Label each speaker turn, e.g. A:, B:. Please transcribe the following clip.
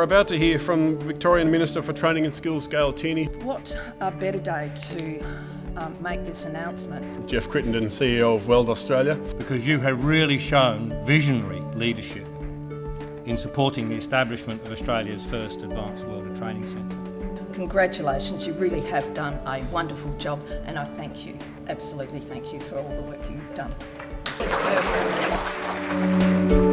A: are about to hear from Victorian Minister for Training and Skills, Gayle Tierney.
B: What a better day to make this announcement.
A: Jeff Crittenden, CEO of Weld Australia.
C: Because you have really shown visionary leadership in supporting the establishment of Australia's first Advanced Welder Training Centre.
B: Congratulations, you really have done a wonderful job, and I thank you, absolutely thank you for all the work you've done. It's perfect.